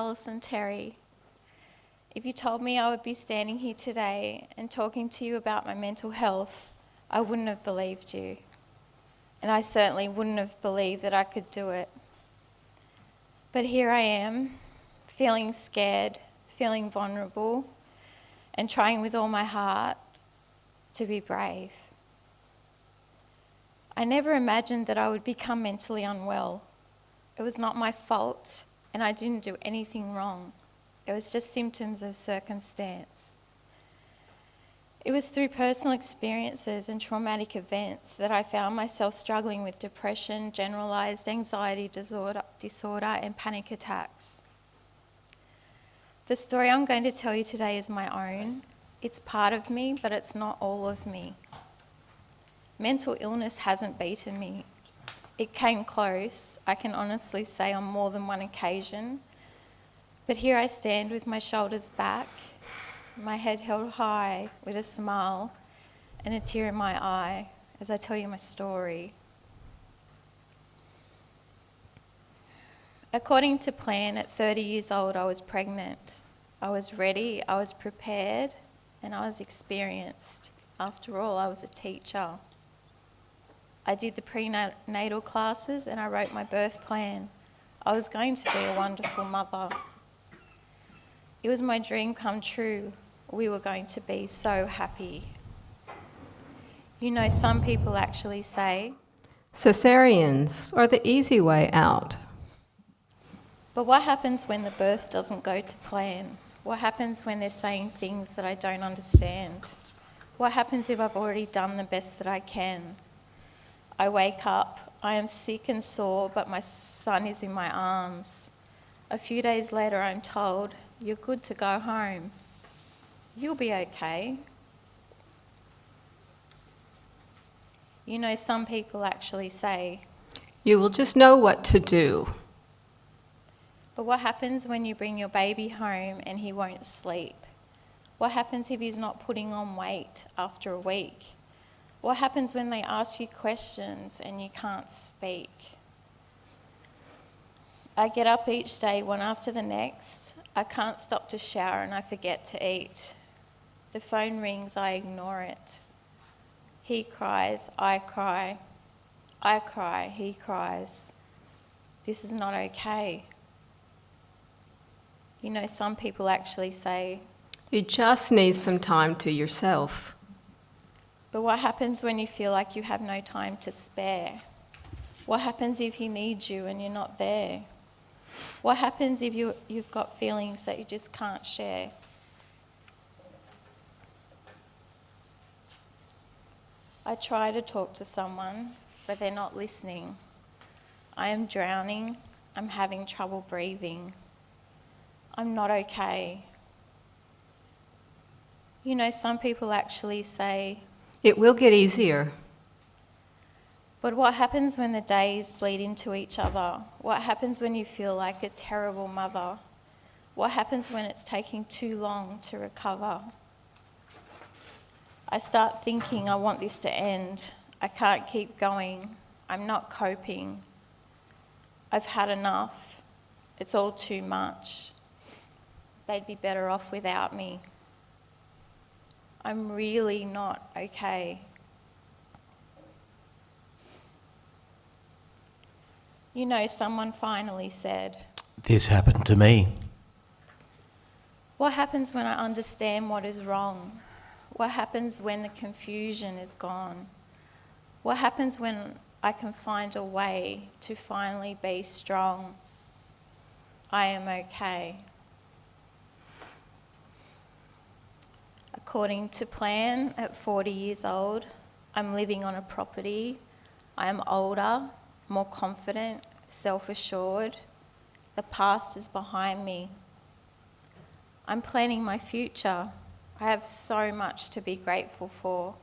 Alison Terry. If you told me I would be standing here today and talking to you about my mental health, I wouldn't have believed you. And I certainly wouldn't have believed that I could do it. But here I am, feeling scared, feeling vulnerable, and trying with all my heart to be brave. I never imagined that I would become mentally unwell. It was not my fault, and I didn't do anything wrong. It was just symptoms of circumstance. It was through personal experiences and traumatic events that I found myself struggling with depression, generalised anxiety disorder, and panic attacks. The story I'm going to tell you today is my own. It's part of me, but it's not all of me. Mental illness hasn't beaten me. It came close, I can honestly say, on more than one occasion. But here I stand with my shoulders back, my head held high with a smile and a tear in my eye as I tell you my story. According to plan, at 30 years old, I was pregnant. I was ready, I was prepared, and I was experienced. After all, I was a teacher. I did the prenatal classes and I wrote my birth plan. I was going to be a wonderful mother. It was my dream come true. We were going to be so happy. You know, some people actually say, cesareans are the easy way out. But what happens when the birth doesn't go to plan? What happens when they're saying things that I don't understand? What happens if I've already done the best that I can? I wake up, I am sick and sore, but my son is in my arms. A few days later, I'm told, you're good to go home. You'll be okay. You know, some people actually say, you will just know what to do. But what happens when you bring your baby home and he won't sleep? What happens if he's not putting on weight after a week? What happens when they ask you questions and you can't speak? I get up each day, one after the next. I can't stop to shower and I forget to eat. The phone rings, I ignore it. He cries, I cry. I cry, he cries. This is not okay. You know, some people actually say, you just need some time to yourself. But what happens when you feel like you have no time to spare? What happens if he needs you and you're not there? What happens if you've got feelings that you just can't share? I try to talk to someone, but they're not listening. I am drowning. I'm having trouble breathing. I'm not okay. You know, some people actually say, it will get easier. But what happens when the days bleed into each other? What happens when you feel like a terrible mother? What happens when it's taking too long to recover? I start thinking, I want this to end. I can't keep going. I'm not coping. I've had enough. It's all too much. They'd be better off without me. I'm really not okay. You know, someone finally said, this happened to me. What happens when I understand what is wrong? What happens when the confusion is gone? What happens when I can find a way to finally be strong? I am okay. According to plan, at 40 years old, I'm living on a property. I am older, more confident, self-assured. The past is behind me. I'm planning my future. I have so much to be grateful for.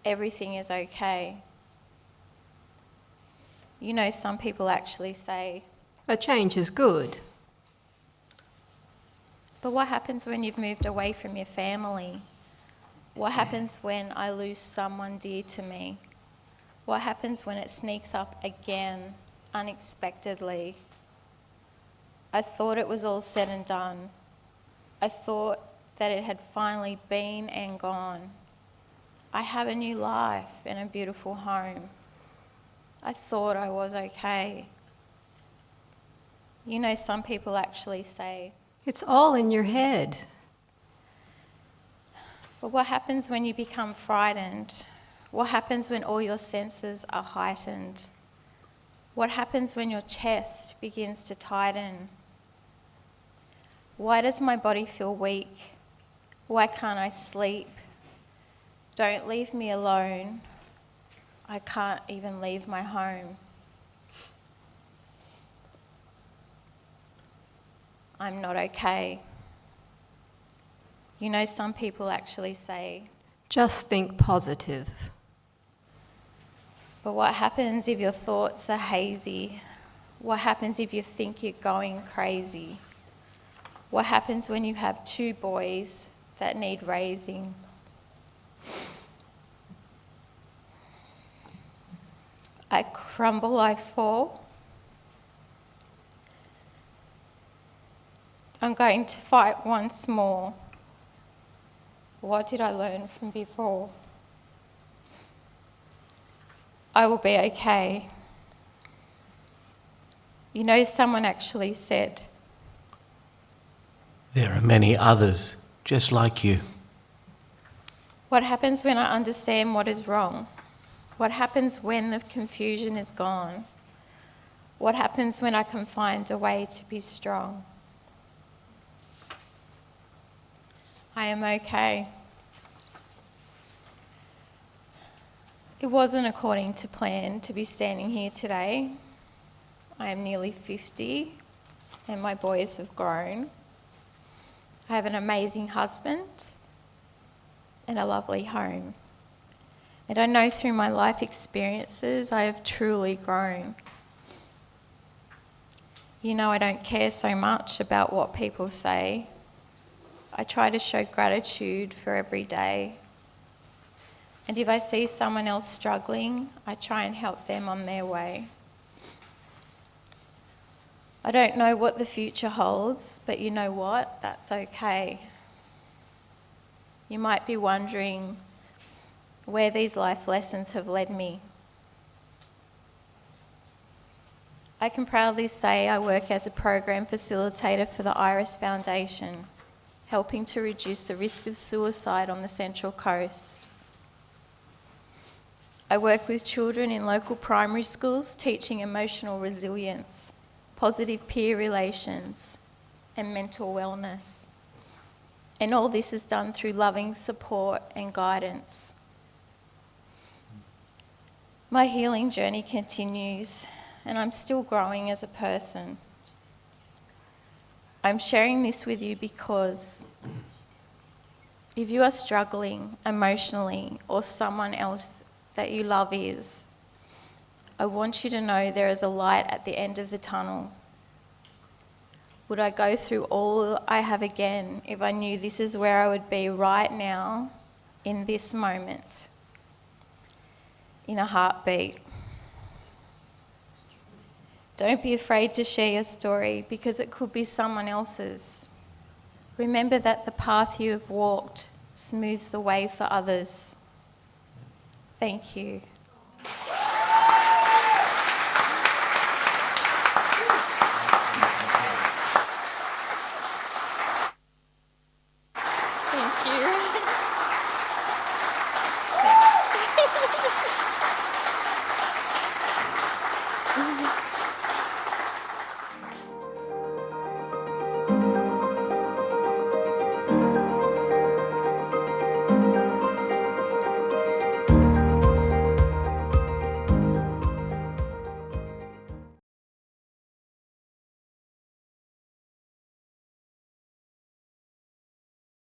Everything is okay. You know, some people actually say, a change is good. But what happens when you've moved away from your family? What happens when I lose someone dear to me? What happens when it sneaks up again, unexpectedly? I thought it was all said and done. I thought that it had finally been and gone. I have a new life and a beautiful home. I thought I was okay. You know, some people actually say, It's all in your head. but what happens when you become frightened? What happens when all your senses are heightened? What happens when your chest begins to tighten? Why does my body feel weak? Why can't I sleep? Don't leave me alone. I can't even leave my home. I'm not okay. You know, some people actually say, Just think positive. but what happens if your thoughts are hazy? What happens if you think you're going crazy? What happens when you have 2 boys that need raising? I crumble, I fall. I'm going to fight once more. What did I learn from before? I will be okay. You know, someone actually said, There are many others just like you. what happens when I understand what is wrong? What happens when the confusion is gone? What happens when I can find a way to be strong? I am okay. It wasn't according to plan to be standing here today. I am nearly 50 and my boys have grown. I have an amazing husband and a lovely home. And I know through my life experiences I have truly grown. You know, I don't care so much about what people say. I try to show gratitude for every day. And if I see someone else struggling, I try and help them on their way. I don't know what the future holds, but you know what? That's okay. You might be wondering where these life lessons have led me. I can proudly say I work as a program facilitator for the Iris Foundation, helping to reduce the risk of suicide on the Central Coast. I work with children in local primary schools, teaching emotional resilience, positive peer relations, and mental wellness. And all this is done through loving support and guidance. My healing journey continues, and I'm still growing as a person. I'm sharing this with you because if you are struggling emotionally or someone else that you love is, I want you to know there is a light at the end of the tunnel. Would I go through all I have again if I knew this is where I would be right now, in this moment, in a heartbeat? Don't be afraid to share your story because it could be someone else's. Remember that the path you have walked smooths the way for others. Thank you. Thank you.